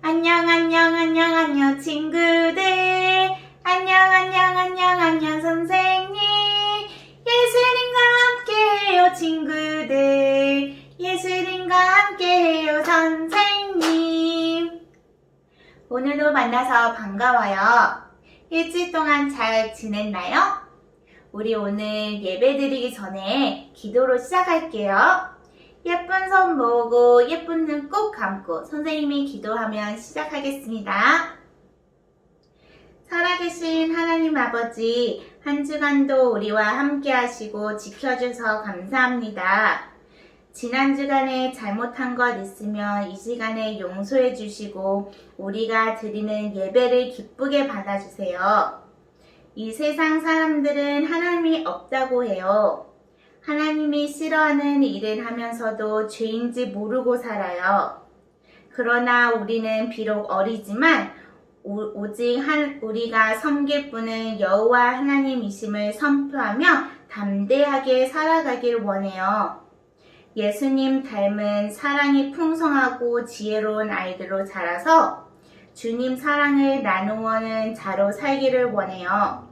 안녕 친구들. 안녕 선생님. 예수님과 함께해요 친구들. 예수님과 함께해요 선생님. 오늘도 만나서 반가워요. 일주일 동안 잘 지냈나요? 우리 오늘 예배드리기 전에 기도로 시작할게요. 예쁜 손 모으고 예쁜 눈 꼭 감고 선생님이 기도하면 시작하겠습니다. 살아계신 하나님 아버지, 한 주간도 우리와 함께 하시고 지켜주셔서 감사합니다. 지난 주간에 잘못한 것 있으면 이 시간에 용서해 주시고 우리가 드리는 예배를 기쁘게 받아주세요. 이 세상 사람들은 하나님이 없다고 해요. 하나님이 싫어하는 일을 하면서도 죄인지 모르고 살아요. 그러나 우리는 비록 어리지만 오직 우리가 섬길 분은 여호와 하나님이심을 선포하며 담대하게 살아가길 원해요. 예수님 닮은 사랑이 풍성하고 지혜로운 아이들로 자라서 주님 사랑을 나누어는 자로 살기를 원해요.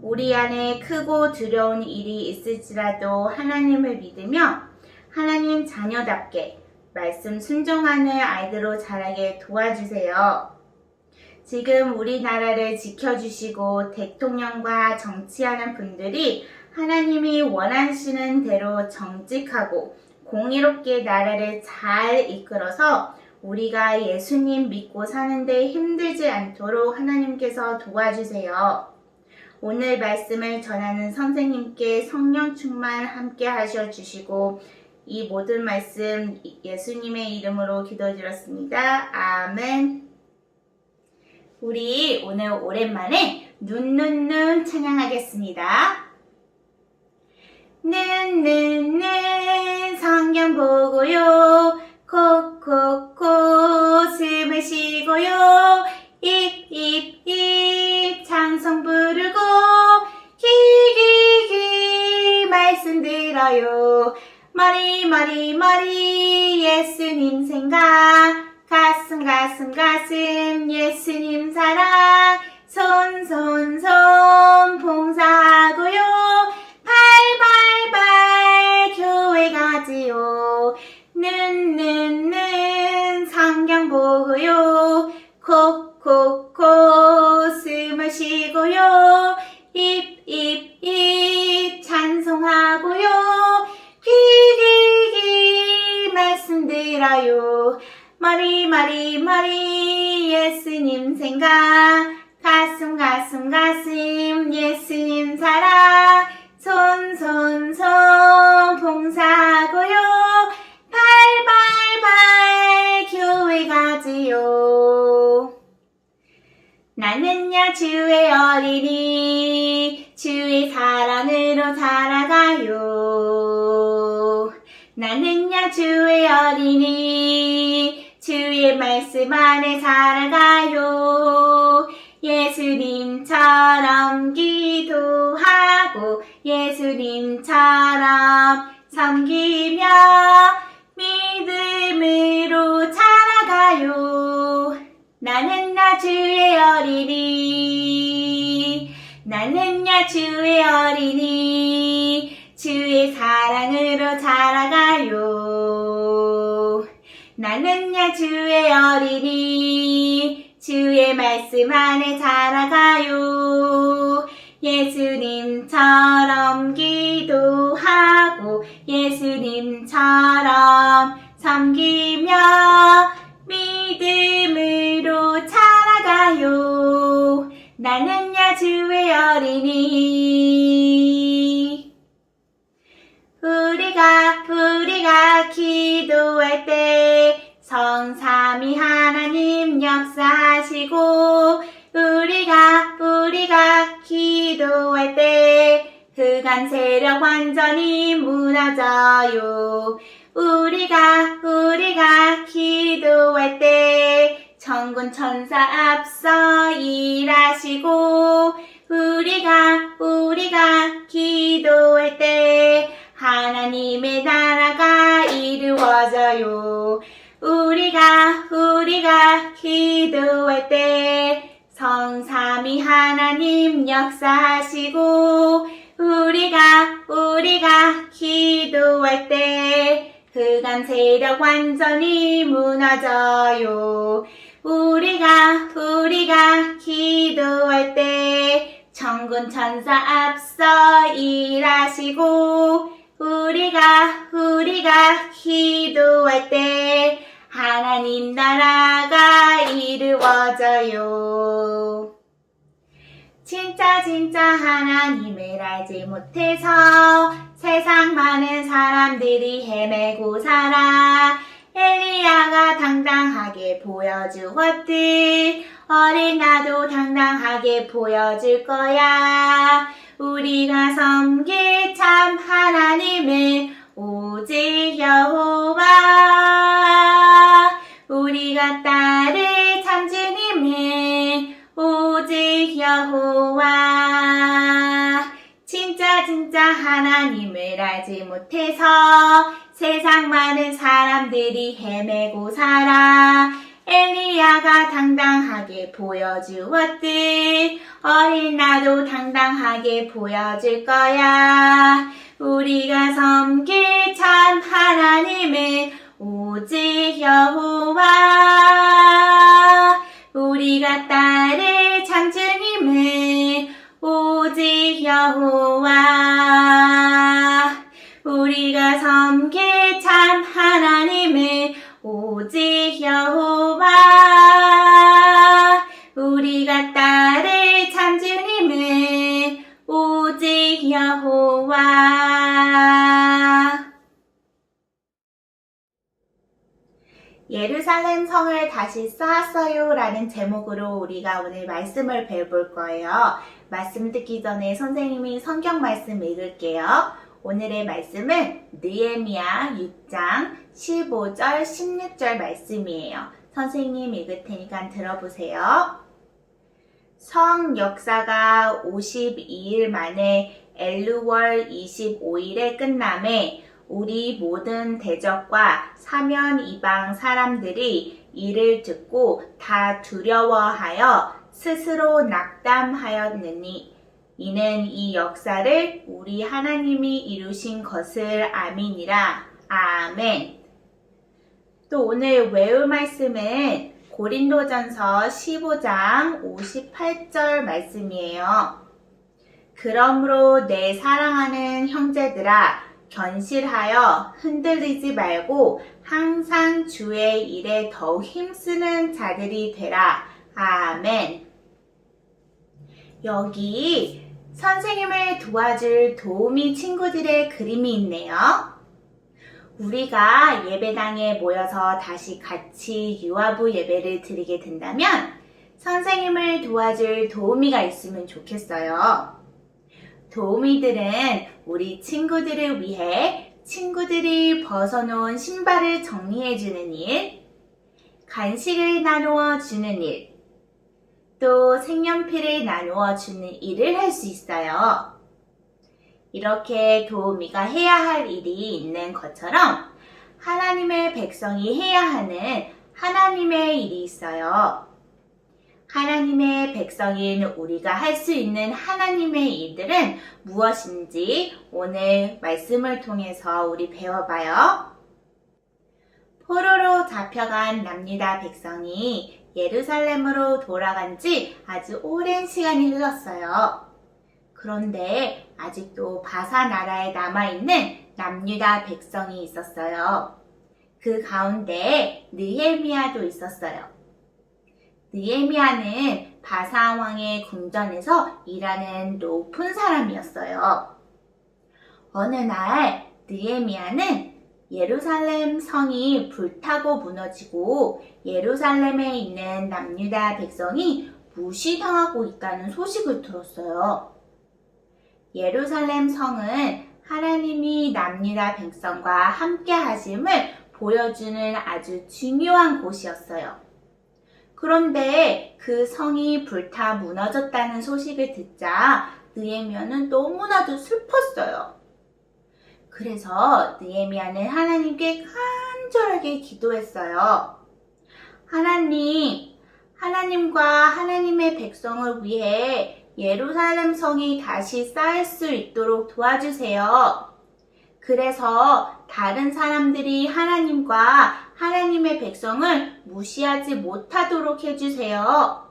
우리 안에 크고 두려운 일이 있을지라도 하나님을 믿으며 하나님 자녀답게 말씀 순종하는 아이들로 자라게 도와주세요. 지금 우리나라를 지켜주시고 대통령과 정치하는 분들이 하나님이 원하시는 대로 정직하고 공의롭게 나라를 잘 이끌어서 우리가 예수님 믿고 사는데 힘들지 않도록 하나님께서 도와주세요. 오늘 말씀을 전하는 선생님께 성령 충만 함께 하셔 주시고 이 모든 말씀 예수님의 이름으로 기도드렸습니다. 아멘. 우리 오늘 오랜만에 눈 찬양하겠습니다. 눈 성경 보고요. 코 숨을 쉬고요. 입 찬송 부르고 귀 말씀 들어요. 머리 예수님 생각 가슴 예수님 사랑 손 봉사하고요. 발 교회 가지요. 눈 성경 보고요. 코 숨을 쉬고요. 입 찬송하고요. 귀 말씀 들어요. 머리 예수님 생각 가슴 예수님 사랑 손 봉사하고요. 발 교회 가지요. 나는야 주의 어린이 주의 사랑으로 자라가요. 나는야 주의 어린이 주의 말씀 안에 살아가요. 예수님처럼 기도하고 예수님처럼 섬기며 믿음으로 자라가요. 나는야 주의 어린이 나는야 주의 어린이 주의 사랑으로 자라가요. 나는야 주의 어린이 주의 말씀 안에 자라가요. 예수님처럼 기도하고 예수님처럼 섬기며 믿음으로 자라가요. 나는야 주의 어린이. 우리가 기도할 때 성삼위 하나님 역사하시고 우리가 기도할 때 흑암 세력 완전히 무너져요. 우리가 기도할 때 천군 천사 앞서 일하시고 우리가 기도할 때 하나님의 나라가 이루어져요. 우리가 기도할 때 성삼위 하나님 역사하시고 우리가 기도할 때 흑암 세력 완전히 무너져요. 우리가 기도할 때 천군 천사 앞서 일하시고 우리가 기도할 때 하나님 나라가 이루어져요. 진짜 하나님을 알지 못해서 세상 많은 사람들이 헤매고 살아. 엘리야가 당당하게 보여주었듯 어린 나도 당당하게 보여줄 거야. 우리가 섬길 참 하나님은 오직 여호와. 우리가 따를 참 주님은 오직 여호와. 진짜 하나님을 알지 못해서 세상 많은 사람들이 헤매고 살아. 엘리야가 당당하게 보여주었듯 어린 나도 당당하게 보여줄 거야. 우리가 섬길 참 하나님은 오직 여호와. 우리가 따를 참 주님은 오직 여호와. 우리가 섬길 참 하나님은 오직 여호와. 우리가 따를 참 주님은 오직 여호와. 예루살렘 성을 다시 쌓았어요 라는 제목으로 우리가 오늘 말씀을 배워볼 거예요. 말씀 듣기 전에 선생님이 성경 말씀 읽을게요. 오늘의 말씀은 느헤미야 6장 15절 16절 말씀이에요. 선생님 읽을 테니까 들어보세요. 성 역사가 52일 만에 엘루월 25일에 끝남에 우리 모든 대적과 사면 이방 사람들이 이를 듣고 다 두려워하여 스스로 낙담하였느니 이는 이 역사를 우리 하나님이 이루신 것을 아미니라. 아멘. 또 오늘 외울 말씀은 고린도전서 15장 58절 말씀이에요. 그러므로 내 사랑하는 형제들아 견실하여 흔들리지 말고 항상 주의 일에 더욱 힘쓰는 자들이 되라. 아멘. 여기 선생님을 도와줄 도우미 친구들의 그림이 있네요. 우리가 예배당에 모여서 다시 같이 유아부 예배를 드리게 된다면 선생님을 도와줄 도우미가 있으면 좋겠어요. 도우미들은 우리 친구들을 위해 친구들이 벗어놓은 신발을 정리해주는 일, 간식을 나누어 주는 일, 또 색연필을 나누어 주는 일을 할 수 있어요. 이렇게 도우미가 해야 할 일이 있는 것처럼 하나님의 백성이 해야 하는 하나님의 일이 있어요. 하나님의 백성인 우리가 할 수 있는 하나님의 일들은 무엇인지 오늘 말씀을 통해서 우리 배워봐요. 포로로 잡혀간 남유다 백성이 예루살렘으로 돌아간 지 아주 오랜 시간이 흘렀어요. 그런데 아직도 바사 나라에 남아있는 남유다 백성이 있었어요. 그 가운데 느헤미야도 있었어요. 느헤미야는 바사 왕의 궁전에서 일하는 높은 사람이었어요. 어느 날 느헤미야는 예루살렘 성이 불타고 무너지고 예루살렘에 있는 남유다 백성이 무시당하고 있다는 소식을 들었어요. 예루살렘 성은 하나님이 남유다 백성과 함께 하심을 보여주는 아주 중요한 곳이었어요. 그런데 그 성이 불타 무너졌다는 소식을 듣자 느헤미야는 너무나도 슬펐어요. 그래서 느헤미야는 하나님께 간절하게 기도했어요. 하나님과 하나님의 백성을 위해 예루살렘 성이 다시 쌓일 수 있도록 도와주세요. 그래서 다른 사람들이 하나님과 하나님의 백성을 무시하지 못하도록 해주세요.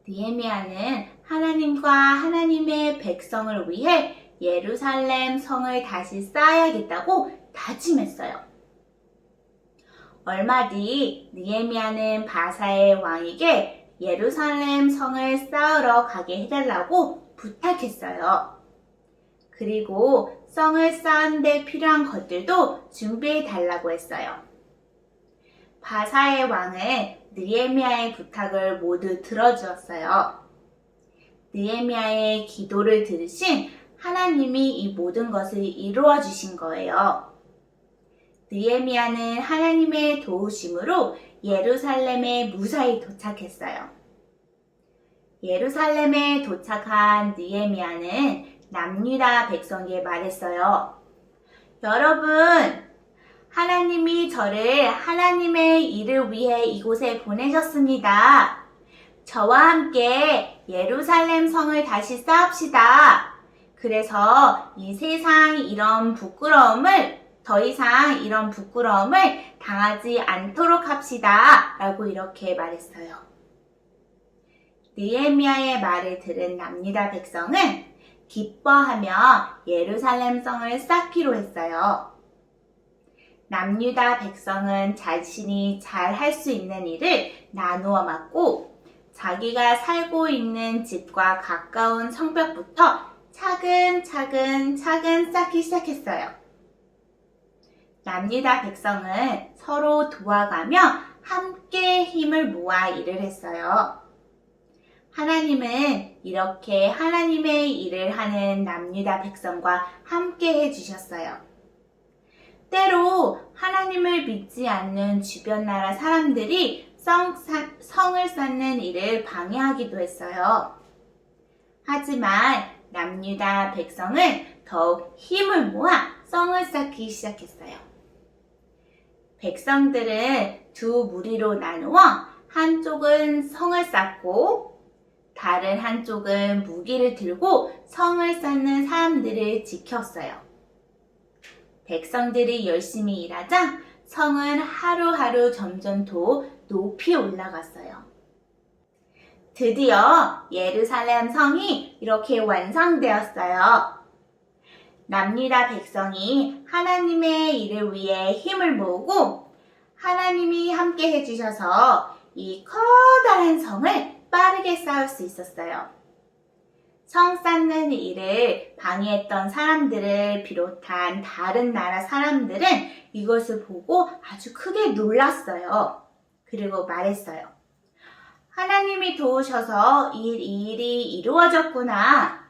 느헤미야는 하나님과 하나님의 백성을 위해 예루살렘 성을 다시 쌓아야겠다고 다짐했어요. 얼마 뒤 느헤미야는 바사의 왕에게 예루살렘 성을 쌓으러 가게 해달라고 부탁했어요. 그리고 성을 쌓은 데 필요한 것들도 준비해달라고 했어요. 바사의 왕은 느헤미야의 부탁을 모두 들어주었어요. 느헤미야의 기도를 들으신 하나님이 이 모든 것을 이루어 주신 거예요. 느헤미야는 하나님의 도우심으로 예루살렘에 무사히 도착했어요. 예루살렘에 도착한 느헤미야는 남유다 백성에게 말했어요. 여러분, 하나님이 저를 하나님의 일을 위해 이곳에 보내셨습니다. 저와 함께 예루살렘 성을 다시 쌓읍시다. 그래서 더 이상 이런 부끄러움을 당하지 않도록 합시다. 라고 이렇게 말했어요. 느헤미야의 말을 들은 남유다 백성은 기뻐하며 예루살렘 성을 쌓기로 했어요. 남유다 백성은 자신이 잘 할 수 있는 일을 나누어 맡고 자기가 살고 있는 집과 가까운 성벽부터 차근차근 쌓기 시작했어요. 남유다 백성은 서로 도와가며 함께 힘을 모아 일을 했어요. 하나님은 이렇게 하나님의 일을 하는 남유다 백성과 함께 해주셨어요. 때로 하나님을 믿지 않는 주변 나라 사람들이 성을 쌓는 일을 방해하기도 했어요. 하지만 남유다 백성은 더욱 힘을 모아 성을 쌓기 시작했어요. 백성들은 두 무리로 나누어 한쪽은 성을 쌓고 다른 한쪽은 무기를 들고 성을 쌓는 사람들을 지켰어요. 백성들이 열심히 일하자 성은 하루하루 점점 더 높이 올라갔어요. 드디어 예루살렘 성이 이렇게 완성되었어요. 남유다 백성이 하나님의 일을 위해 힘을 모으고 하나님이 함께 해주셔서 이 커다란 성을 빠르게 쌓을 수 있었어요. 성 쌓는 일을 방해했던 사람들을 비롯한 다른 나라 사람들은 이것을 보고 아주 크게 놀랐어요. 그리고 말했어요. 하나님이 도우셔서 이 일이 이루어졌구나.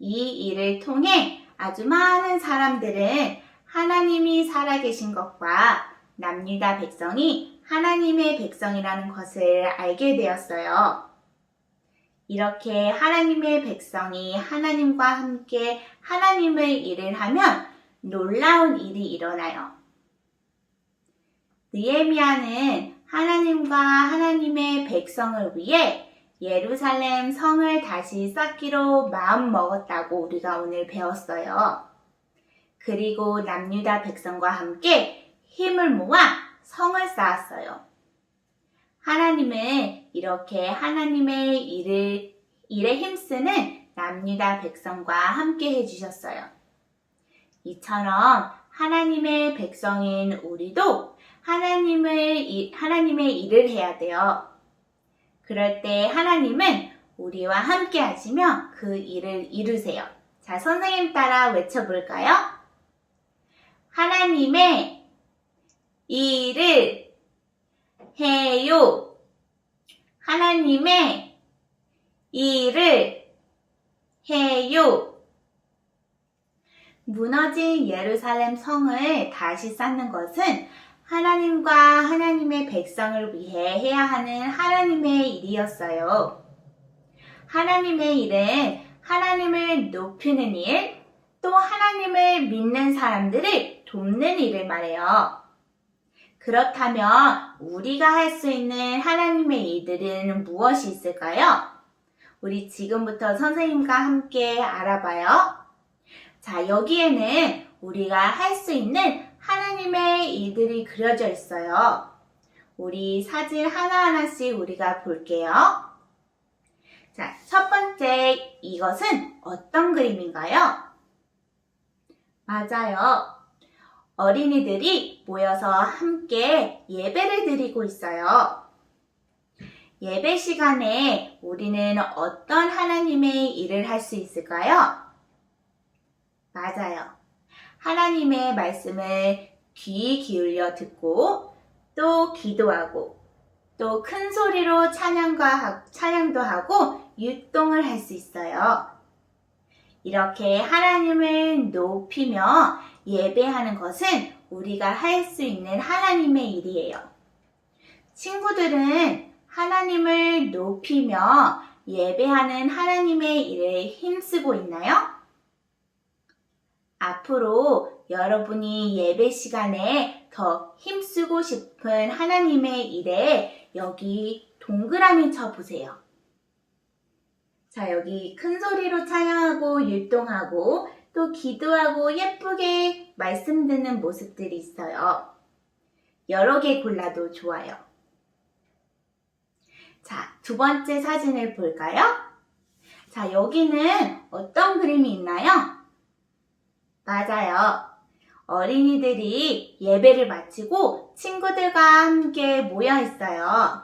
이 일을 통해 아주 많은 사람들은 하나님이 살아계신 것과 남유다 백성이 하나님의 백성이라는 것을 알게 되었어요. 이렇게 하나님의 백성이 하나님과 함께 하나님의 일을 하면 놀라운 일이 일어나요. 느헤미야는 하나님과 하나님의 백성을 위해 예루살렘 성을 다시 쌓기로 마음먹었다고 우리가 오늘 배웠어요. 그리고 남유다 백성과 함께 힘을 모아 성을 쌓았어요. 하나님은 이렇게 하나님의 일에 힘쓰는 남유다 백성과 함께 해주셨어요. 이처럼 하나님의 백성인 우리도 하나님의 일을 해야 돼요. 그럴 때 하나님은 우리와 함께 하시며 그 일을 이루세요. 자, 선생님 따라 외쳐볼까요? 하나님의 일을 해요. 하나님의 일을 해요. 무너진 예루살렘 성을 다시 쌓는 것은 하나님과 하나님의 백성을 위해 해야 하는 하나님의 일이었어요. 하나님의 일은 하나님을 높이는 일, 또 하나님을 믿는 사람들을 돕는 일을 말해요. 그렇다면 우리가 할 수 있는 하나님의 일들은 무엇이 있을까요? 우리 지금부터 선생님과 함께 알아봐요. 자, 여기에는 우리가 할 수 있는 하나님의 일들이 그려져 있어요. 우리 사진 하나하나씩 우리가 볼게요. 자, 첫 번째, 이것은 어떤 그림인가요? 맞아요. 어린이들이 모여서 함께 예배를 드리고 있어요. 예배 시간에 우리는 어떤 하나님의 일을 할 수 있을까요? 맞아요. 하나님의 말씀을 귀 기울여 듣고 또 기도하고 또 큰 소리로 찬양도 하고 율동을 할 수 있어요. 이렇게 하나님을 높이며 예배하는 것은 우리가 할 수 있는 하나님의 일이에요. 친구들은 하나님을 높이며 예배하는 하나님의 일에 힘쓰고 있나요? 앞으로 여러분이 예배 시간에 더 힘쓰고 싶은 하나님의 일에 여기 동그라미 쳐보세요. 자, 여기 큰 소리로 찬양하고 율동하고 또 기도하고 예쁘게 말씀 듣는 모습들이 있어요. 여러 개 골라도 좋아요. 자, 두 번째 사진을 볼까요? 자, 여기는 어떤 그림이 있나요? 맞아요. 어린이들이 예배를 마치고 친구들과 함께 모여 있어요.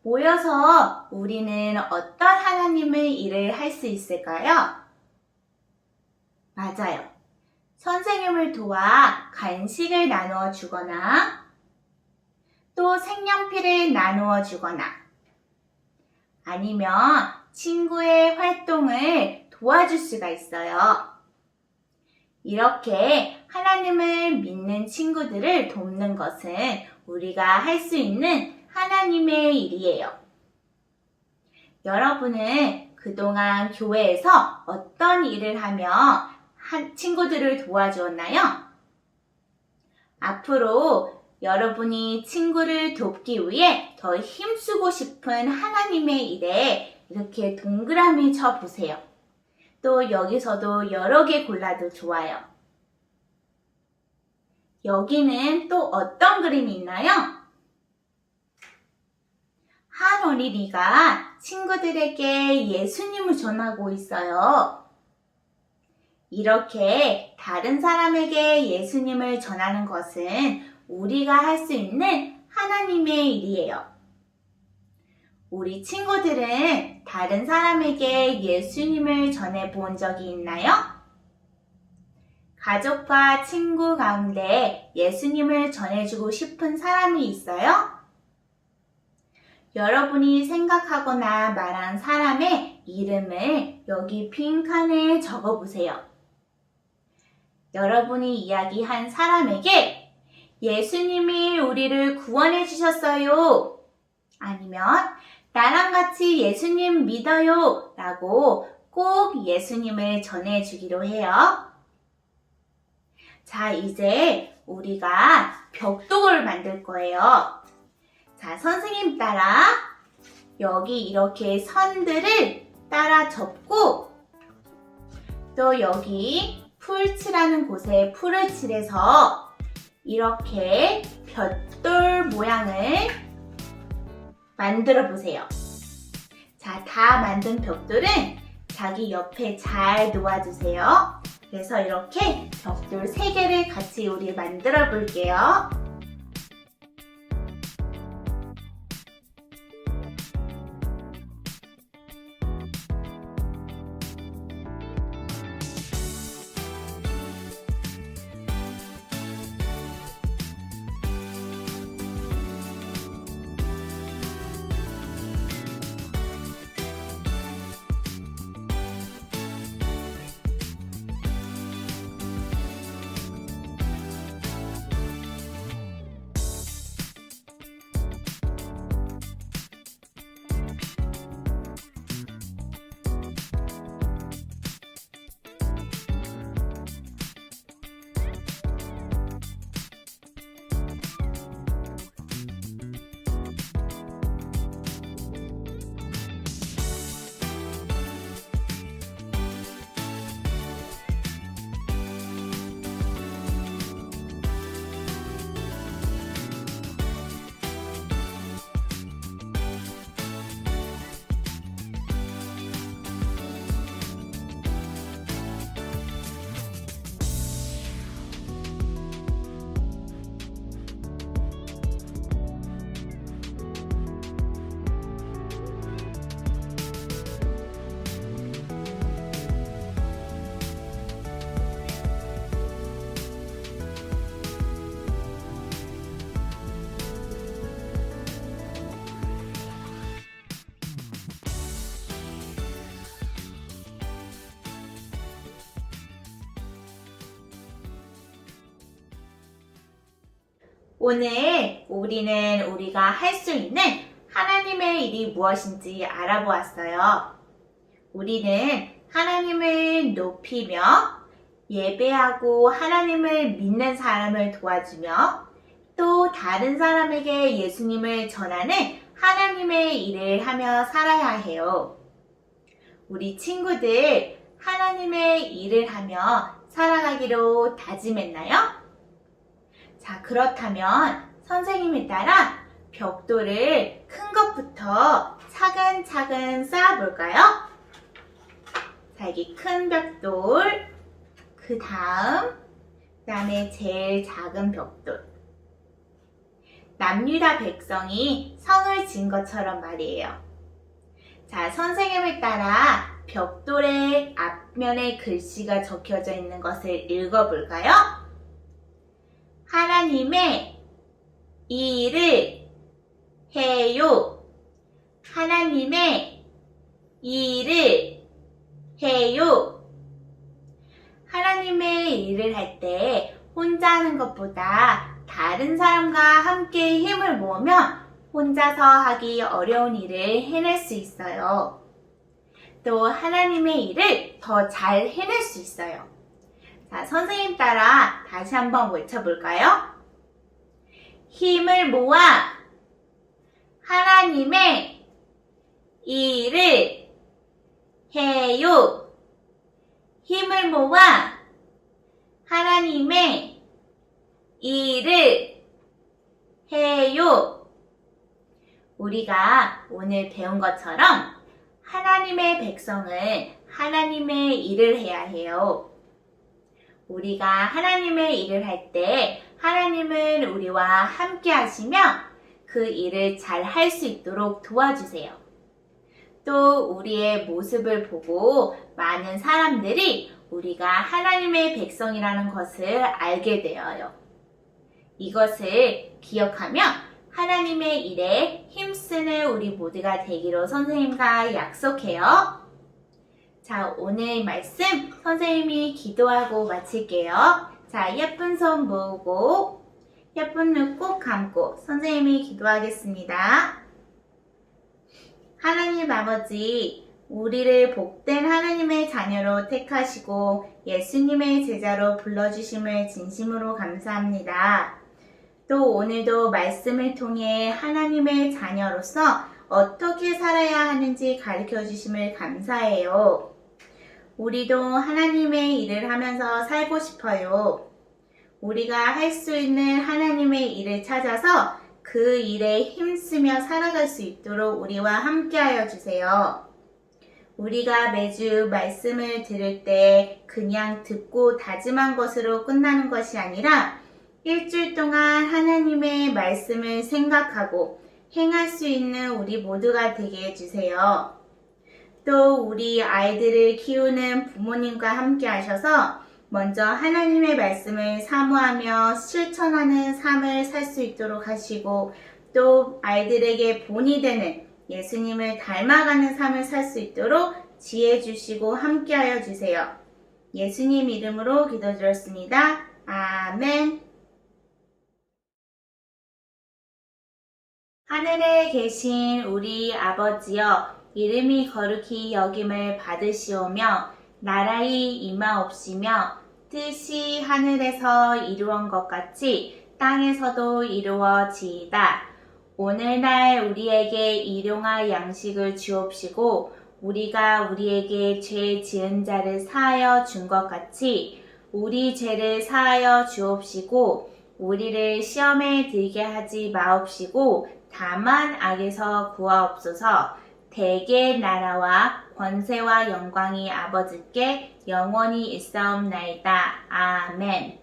모여서 우리는 어떤 하나님의 일을 할 수 있을까요? 맞아요. 선생님을 도와 간식을 나누어 주거나 또 색연필을 나누어 주거나 아니면 친구의 활동을 도와줄 수가 있어요. 이렇게 하나님을 믿는 친구들을 돕는 것은 우리가 할 수 있는 하나님의 일이에요. 여러분은 그동안 교회에서 어떤 일을 하며 친구들을 도와주었나요? 앞으로 여러분이 친구를 돕기 위해 더 힘쓰고 싶은 하나님의 일에 이렇게 동그라미 쳐보세요. 또 여기서도 여러 개 골라도 좋아요. 여기는 또 어떤 그림이 있나요? 한 어린이가 친구들에게 예수님을 전하고 있어요. 이렇게 다른 사람에게 예수님을 전하는 것은 우리가 할 수 있는 하나님의 일이에요. 우리 친구들은 다른 사람에게 예수님을 전해본 적이 있나요? 가족과 친구 가운데 예수님을 전해주고 싶은 사람이 있어요? 여러분이 생각하거나 말한 사람의 이름을 여기 빈 칸에 적어보세요. 여러분이 이야기한 사람에게 예수님이 우리를 구원해 주셨어요. 아니면 나랑 같이 예수님 믿어요 라고 꼭 예수님을 전해주기로 해요. 자, 이제 우리가 벽돌을 만들 거예요. 자, 선생님 따라 여기 이렇게 선들을 따라 접고 또 여기 풀 칠하는 곳에 풀을 칠해서 이렇게 벽돌 모양을 만들어 보세요. 자, 다 만든 벽돌은 자기 옆에 잘 놓아주세요. 그래서 이렇게 벽돌 3개를 같이 우리 만들어 볼게요. 오늘 우리가 할 수 있는 하나님의 일이 무엇인지 알아보았어요. 우리는 하나님을 높이며 예배하고 하나님을 믿는 사람을 도와주며 또 다른 사람에게 예수님을 전하는 하나님의 일을 하며 살아야 해요. 우리 친구들 하나님의 일을 하며 살아가기로 다짐했나요? 자, 그렇다면 선생님에 따라 벽돌을 큰 것부터 차근차근 쌓아볼까요? 자, 여기 큰 벽돌, 그 다음에 제일 작은 벽돌. 남유다 백성이 성을 지은 것처럼 말이에요. 자, 선생님에 따라 벽돌의 앞면에 글씨가 적혀져 있는 것을 읽어볼까요? 하나님의 일을 해요. 하나님의 일을 해요. 하나님의 일을 할 때 혼자 하는 것보다 다른 사람과 함께 힘을 모으면 혼자서 하기 어려운 일을 해낼 수 있어요. 또 하나님의 일을 더 잘 해낼 수 있어요. 자, 선생님 따라 다시 한번 외쳐볼까요? 힘을 모아 하나님의 일을 해요. 힘을 모아 하나님의 일을 해요. 우리가 오늘 배운 것처럼 하나님의 백성은 하나님의 일을 해야 해요. 우리가 하나님의 일을 할 때 하나님은 우리와 함께 하시며 그 일을 잘 할 수 있도록 도와주세요. 또 우리의 모습을 보고 많은 사람들이 우리가 하나님의 백성이라는 것을 알게 되어요. 이것을 기억하며 하나님의 일에 힘쓰는 우리 모두가 되기로 선생님과 약속해요. 자, 오늘 말씀 선생님이 기도하고 마칠게요. 자, 예쁜 손 모으고 예쁜 눈 꼭 감고 선생님이 기도하겠습니다. 하나님 아버지, 우리를 복된 하나님의 자녀로 택하시고 예수님의 제자로 불러주심을 진심으로 감사합니다. 또 오늘도 말씀을 통해 하나님의 자녀로서 어떻게 살아야 하는지 가르쳐 주심을 감사해요. 우리도 하나님의 일을 하면서 살고 싶어요. 우리가 할 수 있는 하나님의 일을 찾아서 그 일에 힘쓰며 살아갈 수 있도록 우리와 함께하여 주세요. 우리가 매주 말씀을 들을 때 그냥 듣고 다짐한 것으로 끝나는 것이 아니라 일주일 동안 하나님의 말씀을 생각하고 행할 수 있는 우리 모두가 되게 해주세요. 또 우리 아이들을 키우는 부모님과 함께 하셔서 먼저 하나님의 말씀을 사모하며 실천하는 삶을 살 수 있도록 하시고 또 아이들에게 본이 되는 예수님을 닮아가는 삶을 살 수 있도록 지혜 주시고 함께하여 주세요. 예수님 이름으로 기도드렸습니다. 아멘. 하늘에 계신 우리 아버지여, 이름이 거룩히 여김을 받으시오며 나라의 임하옵시며 뜻이 하늘에서 이루어진 것 같이 땅에서도 이루어지이다. 오늘날 우리에게 일용할 양식을 주옵시고 우리가 우리에게 죄 지은 자를 사하여 준 것 같이 우리 죄를 사하여 주옵시고 우리를 시험에 들게 하지 마옵시고 다만 악에서 구하옵소서. 대개 나라와 권세와 영광이 아버지께 영원히 있사옵나이다. 아멘.